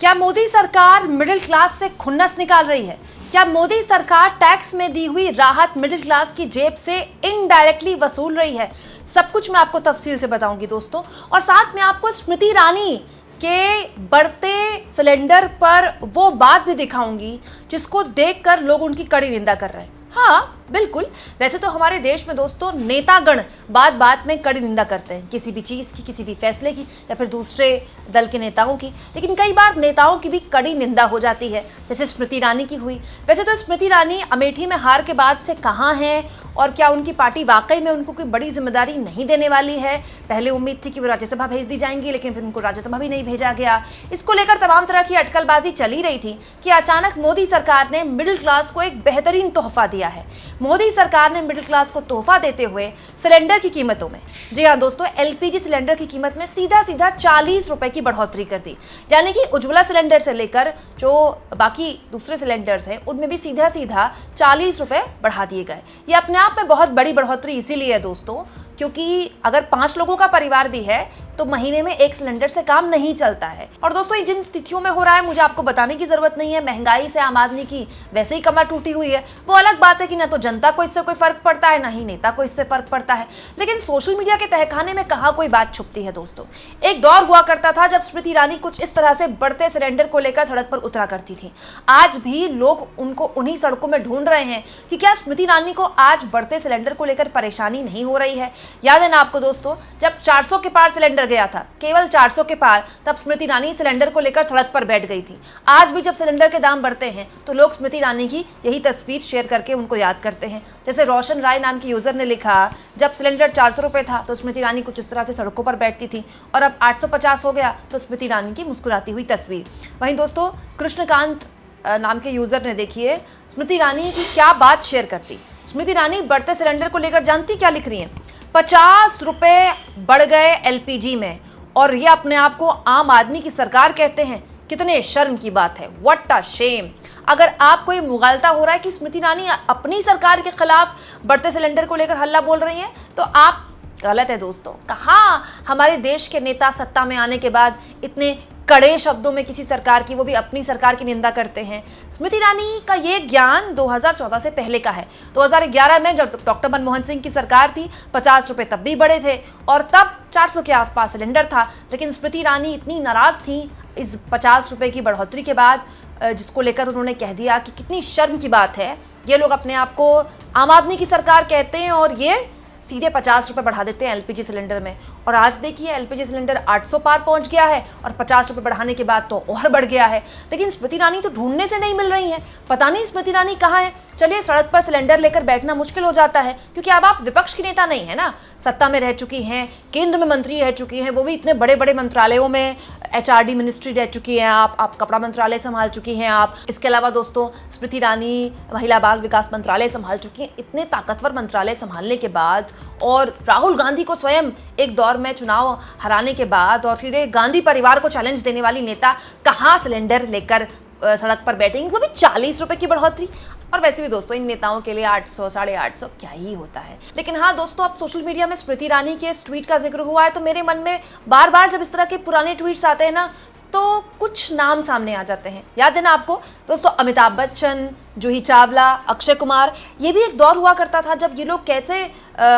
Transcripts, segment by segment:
क्या मोदी सरकार middle class से खुन्नस निकाल रही है? क्या मोदी सरकार टैक्स में दी हुई राहत मिडिल क्लास की जेब से इनडायरेक्टली वसूल रही है? सब कुछ मैं आपको तफसील से बताऊंगी दोस्तों, और साथ में आपको स्मृति ईरानी के बढ़ते सिलेंडर पर वो बात भी दिखाऊंगी जिसको देखकर लोग उनकी कड़ी निंदा कर रहे हैं। हाँ बिल्कुल, वैसे तो हमारे देश में दोस्तों नेतागण बात बात में कड़ी निंदा करते हैं, किसी भी चीज़ की, किसी भी फैसले की या फिर दूसरे दल के नेताओं की, लेकिन कई बार नेताओं की भी कड़ी निंदा हो जाती है, जैसे स्मृति ईरानी की हुई। वैसे तो स्मृति ईरानी अमेठी में हार के बाद से कहाँ हैं और क्या उनकी पार्टी वाकई में उनको कोई बड़ी जिम्मेदारी नहीं देने वाली है? पहले उम्मीद थी कि वो राज्यसभा भेज दी जाएंगी, लेकिन फिर उनको राज्यसभा भी नहीं भेजा गया। इसको लेकर तमाम तरह की अटकलबाजी चली रही थी कि अचानक मोदी सरकार ने मिडिल क्लास को एक बेहतरीन तोहफा दिया है। मोदी सरकार ने मिडिल क्लास को तोहफा देते हुए सिलेंडर की कीमतों में, जी हाँ दोस्तों, एलपीजी सिलेंडर की कीमत में सीधा 40 रुपए की बढ़ोतरी कर दी। यानी कि उज्ज्वला सिलेंडर से लेकर जो बाकी दूसरे सिलेंडर्स हैं उनमें भी सीधा 40 रुपए बढ़ा दिए गए। ये अपने आप में बहुत बड़ी बढ़ोतरी इसीलिए है दोस्तों क्योंकि अगर 5 लोगों का परिवार भी है तो महीने में एक सिलेंडर से काम नहीं चलता है। और दोस्तों ये जिन स्थितियों में हो रहा है मुझे आपको बताने की जरूरत नहीं है। महंगाई से आम आदमी की वैसे ही कमर टूटी हुई है। वो अलग बात है कि ना तो जनता को इससे कोई फर्क पड़ता है, ना ही नेता को इससे फर्क पड़ता है, लेकिन सोशल मीडिया के तहखाने में कहाँ कोई बात छुपती है दोस्तों। एक दौर हुआ करता था जब स्मृति ईरानी कुछ इस तरह से बढ़ते सिलेंडर को लेकर सड़क पर उतरा करती थी। आज भी लोग उनको उन्हीं सड़कों में ढूंढ रहे हैं कि क्या स्मृति ईरानी को आज बढ़ते सिलेंडर को लेकर परेशानी नहीं हो रही है। याद है ना आपको दोस्तों, जब 400 के पार सिलेंडर गया था, केवल 400 के पार, तब स्मृति ईरानी सिलेंडर को लेकर सड़क पर बैठ गई थी। आज भी जब सिलेंडर के दाम बढ़ते हैं तो लोग स्मृति ईरानी की यही तस्वीर शेयर करके उनको याद करते हैं। जैसे रोशन राय नाम की यूजर ने लिखा, जब सिलेंडर 400 रुपए था तो स्मृति ईरानी कुछ इस तरह से सड़कों पर बैठती थी और अब 850 हो गया तो स्मृति ईरानी की मुस्कुराती हुई तस्वीर। वहीं दोस्तों कृष्णकांत नाम के यूजर ने देखिए स्मृति ईरानी की क्या बात शेयर करती। स्मृति ईरानी बढ़ते सिलेंडर को लेकर जानती क्या लिख रही हैं? 50 रुपए बढ़ गए एलपीजी में और ये अपने आप को आम आदमी की सरकार कहते हैं। कितने शर्म की बात है, व्हाट अ शेम। अगर आपको ये मुगालता हो रहा है कि स्मृति ईरानी अपनी सरकार के खिलाफ बढ़ते सिलेंडर को लेकर हल्ला बोल रही हैं तो आप गलत है दोस्तों। कहाँ हमारे देश के नेता सत्ता में आने के बाद इतने कड़े शब्दों में किसी सरकार की, वो भी अपनी सरकार की निंदा करते हैं। स्मृति ईरानी का ये ज्ञान 2014 से पहले का है। 2011 में जब डॉक्टर मनमोहन सिंह की सरकार थी 50 रुपए तब भी बढ़े थे और तब 400 के आसपास सिलेंडर था, लेकिन स्मृति ईरानी इतनी नाराज थी इस 50 रुपए की बढ़ोतरी के बाद, जिसको लेकर उन्होंने कह दिया कि कितनी शर्म की बात है, ये लोग अपने आप को आम आदमी की सरकार कहते हैं और ये सीधे 50 रुपए बढ़ा देते हैं एलपीजी सिलेंडर में। और आज देखिए एलपीजी सिलेंडर 800 पार पहुंच गया है और 50 रुपए बढ़ाने के बाद तो और बढ़ गया है। लेकिन स्मृति ईरानी तो ढूंढने से नहीं मिल रही हैं, पता नहीं स्मृति ईरानी कहाँ है। चलिए, सड़क पर सिलेंडर लेकर बैठना मुश्किल हो जाता है क्योंकि अब आप विपक्ष की नेता नहीं है ना, सत्ता में रह चुकी हैं, केंद्र में मंत्री रह चुकी हैं, वो भी इतने बड़े बड़े मंत्रालयों में, एचआरडी मिनिस्ट्री रह चुकी हैं आप कपड़ा मंत्रालय संभाल चुकी हैं आप। इसके अलावा दोस्तों स्मृति ईरानी महिला बाल विकास मंत्रालय संभाल चुकी हैं। इतने ताकतवर मंत्रालय संभालने के बाद और राहुल गांधी को स्वयं एक दौर में चुनाव हराने के बाद और सीधे गांधी परिवार को चैलेंज देने वाली नेता कहाँ सिलेंडर लेकर सड़क पर बैठेंगी, वो भी 40 रुपए की बढ़ोतरी। और वैसे भी दोस्तों इन नेताओं के लिए 800 850 क्या ही होता है। लेकिन हाँ दोस्तों, अब सोशल मीडिया में स्मृति ईरानी के इस ट्वीट का जिक्र हुआ है तो मेरे मन में बार बार जब इस तरह के पुराने ट्वीट्स आते हैं ना तो कुछ नाम सामने आ जाते हैं। याद है ना आपको दोस्तों, अमिताभ बच्चन, जूही चावला, अक्षय कुमार, ये भी एक दौर हुआ करता था जब ये लोग कैसे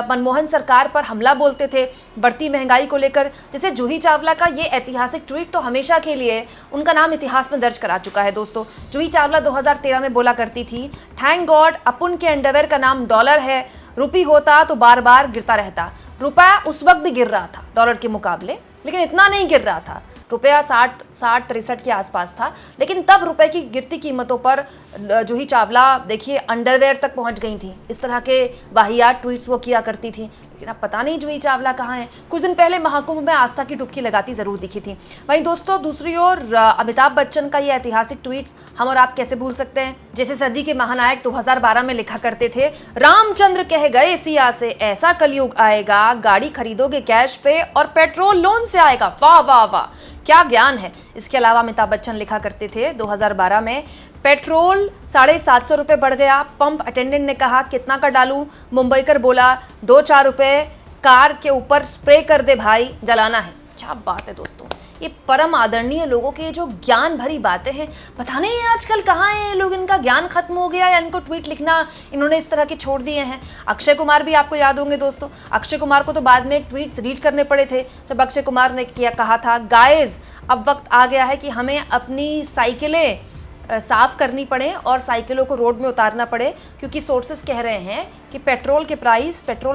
मनमोहन सरकार पर हमला बोलते थे बढ़ती महंगाई को लेकर। जैसे जूही चावला का ये ऐतिहासिक ट्वीट तो हमेशा के लिए उनका नाम इतिहास में दर्ज करा चुका है दोस्तों। जूही चावला 2013 में बोला करती थी, थैंक गॉड अपुन के अंडरवेयर का नाम डॉलर है, रुपी होता तो बार बार गिरता रहता। रुपया उस वक्त भी गिर रहा था डॉलर के मुकाबले, लेकिन इतना नहीं गिर रहा था। रुपया 63 के आसपास था, लेकिन तब रुपए की गिरती कीमतों पर जूही चावला देखिए अंडरवेयर तक पहुंच गई थी। इस तरह के वाहियात ट्वीट्स वो किया करती थी, लेकिन अब पता नहीं जूही चावला कहाँ है। कुछ दिन पहले महाकुंभ में आस्था की डुबकी लगाती जरूर दिखी थी। वहीं दोस्तों दूसरी ओर अमिताभ बच्चन का ये ऐतिहासिक ट्वीट्स हम और आप कैसे भूल सकते हैं। जैसे सदी के महानायक 2012 में लिखा करते थे, रामचंद्र कह गए सिया से ऐसा कलयुग आएगा, गाड़ी खरीदोगे कैश पे और पेट्रोल लोन से आएगा। वाह वाह वाह, क्या ज्ञान है। इसके अलावा अमिताभ बच्चन लिखा करते थे 2012 में, पेट्रोल 750 रुपये बढ़ गया, पंप अटेंडेंट ने कहा कितना का डालूं, मुंबईकर बोला 2-4 रुपये, कार के ऊपर स्प्रे कर दे भाई, जलाना है। क्या बात है दोस्तों, ये परम आदरणीय लोगों के जो ज्ञान भरी बातें हैं, पता नहीं है आजकल कहाँ है ये लोग, इनका ज्ञान खत्म हो गया या इनको ट्वीट लिखना इन्होंने इस तरह के छोड़ दिए हैं। अक्षय कुमार भी आपको याद होंगे दोस्तों, अक्षय कुमार को तो बाद में ट्वीट रीड करने पड़े थे जब अक्षय कुमार ने कहा था, गाइज अब वक्त आ गया है कि हमें अपनी साइकिलें साफ़ करनी पड़े और साइकिलों को रोड में उतारना पड़े, क्योंकि सोर्सेस कह रहे हैं कि पेट्रोल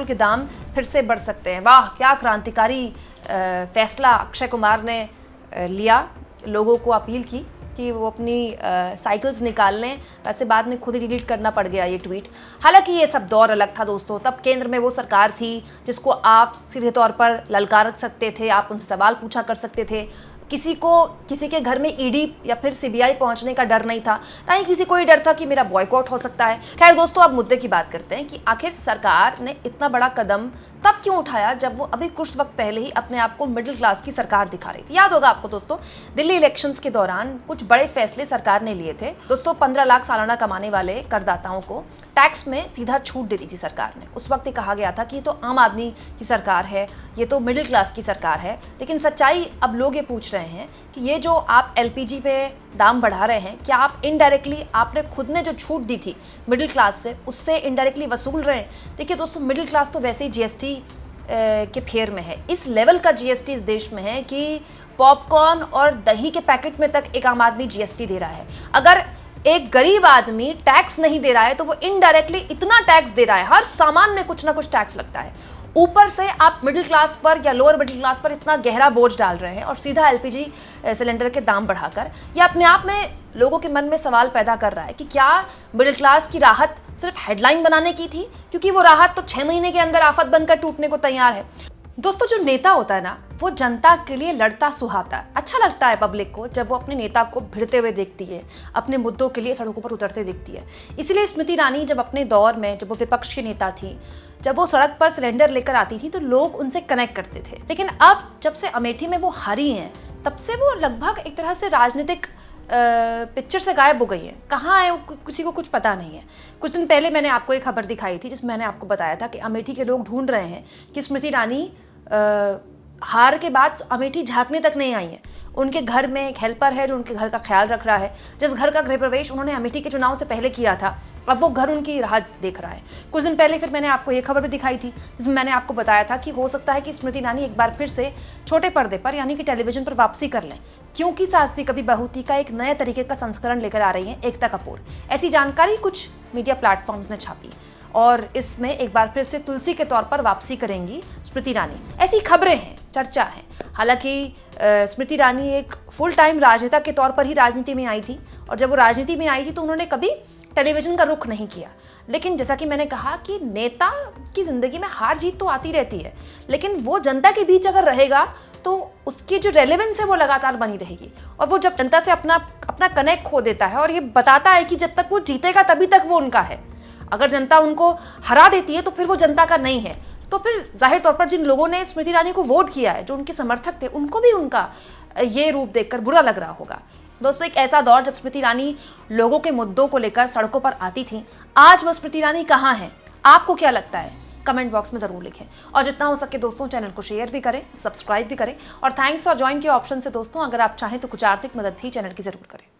के दाम फिर से बढ़ सकते हैं। वाह, क्या क्रांतिकारी फैसला अक्षय कुमार ने लिया। लोगों को अपील की कि वो अपनी साइकिल्स निकाल लें। वैसे बाद में खुद ही डिलीट करना पड़ गया ये ट्वीट। हालांकि ये सब दौर अलग था दोस्तों, तब केंद्र में वो सरकार थी जिसको आप सीधे तौर पर ललकार सकते थे, आप उनसे सवाल पूछा कर सकते थे। किसी के घर में ईडी या फिर सीबीआई पहुंचने का डर नहीं था, ना ही किसी को ये डर था कि मेरा बॉयकॉट हो सकता है। खैर दोस्तों, अब मुद्दे की बात करते हैं कि आखिर सरकार ने इतना बड़ा कदम तब क्यों उठाया जब वो अभी कुछ वक्त पहले ही अपने आप को मिडिल क्लास की सरकार दिखा रही थी। याद होगा आपको दोस्तों, दिल्ली इलेक्शंस के दौरान कुछ बड़े फैसले सरकार ने लिए थे दोस्तों। 15 लाख सालाना कमाने वाले करदाताओं को टैक्स में सीधा छूट दे दी थी सरकार ने। उस वक्त ये कहा गया था कि ये तो आम आदमी की सरकार है, ये तो मिडिल क्लास की सरकार है। लेकिन सच्चाई अब लोग ये पूछ रहे हैं कि ये जो आप एलपीजी पे दाम बढ़ा रहे हैं, क्या आप इनडायरेक्टली आपने खुद ने जो छूट दी थी मिडिल क्लास से, उससे इनडायरेक्टली वसूल रहे हैं। देखिए दोस्तों, मिडिल क्लास तो वैसे ही जीएसटी के फेयर में है। इस लेवल का जीएसटी इस देश में है कि पॉपकॉर्न और दही के पैकेट में तक एक आम आदमी जीएसटी दे रहा है। अगर एक गरीब आदमी टैक्स नहीं दे रहा है तो वो इनडायरेक्टली इतना टैक्स दे रहा है। हर सामान में कुछ ना कुछ टैक्स लगता है। ऊपर से आप मिडिल क्लास पर या लोअर मिडिल क्लास पर इतना गहरा बोझ डाल रहे हैं और सीधा एलपीजी सिलेंडर के दाम बढ़ाकर। यह अपने आप में लोगों के मन में सवाल पैदा कर रहा है कि क्या मिडिल क्लास की राहत सिर्फ हेडलाइन बनाने की थी, क्योंकि वो राहत तो 6 महीने के अंदर आफत बनकर टूटने को तैयार है। दोस्तों, जो नेता होता है ना, वो जनता के लिए लड़ता सुहाता है। अच्छा लगता है पब्लिक को जब वो अपने नेता को भिड़ते हुए देखती है, अपने मुद्दों के लिए सड़कों पर उतरते देखती है। इसीलिए स्मृति ईरानी जब अपने दौर में, जब वो विपक्ष की नेता थी, जब वो सड़क पर सिलेंडर लेकर आती थी तो लोग उनसे कनेक्ट करते थे। लेकिन अब जब से अमेठी में वो हारी हैं, तब से वो लगभग एक तरह से राजनीतिक पिक्चर से गायब हो गई है। कहाँ है वो, किसी को कुछ पता नहीं है। कुछ दिन पहले मैंने आपको एक खबर दिखाई थी जिसमें मैंने आपको बताया था कि अमेठी के लोग ढूंढ रहे हैं कि स्मृति ईरानी हार के बाद अमेठी झांकने तक नहीं आई है। उनके घर में एक हेल्पर है जो उनके घर का ख्याल रख रहा है, जिस घर का गृह प्रवेश उन्होंने अमेठी के चुनाव से पहले किया था। अब वो घर उनकी राह देख रहा है। कुछ दिन पहले फिर मैंने आपको ये खबर भी दिखाई थी जिसमें मैंने आपको बताया था कि हो सकता है कि स्मृति ईरानी एक बार फिर से छोटे पर्दे पर यानी कि टेलीविजन पर वापसी कर लें, क्योंकि सास भी कभी बहू थी का एक नए तरीके का संस्करण लेकर आ रही हैं एकता कपूर। ऐसी जानकारी कुछ मीडिया प्लेटफॉर्म्स ने छापी और इसमें एक बार फिर से तुलसी के तौर पर वापसी करेंगी स्मृति ईरानी। ऐसी खबरें हैं, चर्चा है। हालांकि स्मृति ईरानी एक फुल टाइम राजनेता के तौर पर ही राजनीति में आई थी और जब वो राजनीति में आई थी तो उन्होंने कभी टेलीविजन का रुख नहीं किया। लेकिन जैसा कि मैंने कहा कि नेता की जिंदगी में हार जीत तो आती रहती है, लेकिन वो जनता के बीच अगर रहेगा तो उसकी जो रेलेवेंस है वो लगातार बनी रहेगी। और वो जब जनता से अपना कनेक्ट खो देता है और ये बताता है कि जब तक वो जीतेगा तभी तक वो उनका है, अगर जनता उनको हरा देती है तो फिर वो जनता का नहीं है, तो फिर जाहिर तौर पर जिन लोगों ने स्मृति ईरानी को वोट किया है, जो उनके समर्थक थे, उनको भी उनका ये रूप देखकर बुरा लग रहा होगा। दोस्तों, एक ऐसा दौर जब स्मृति ईरानी लोगों के मुद्दों को लेकर सड़कों पर आती थी, आज वो स्मृति ईरानी कहाँ है? आपको क्या लगता है? कमेंट बॉक्स में जरूर लिखें और जितना हो सके दोस्तों चैनल को शेयर भी करें, सब्सक्राइब भी करें और थैंक्स फॉर ज्वाइन के ऑप्शन से दोस्तों अगर आप चाहें तो कुछ आर्थिक मदद भी चैनल की जरूर करें।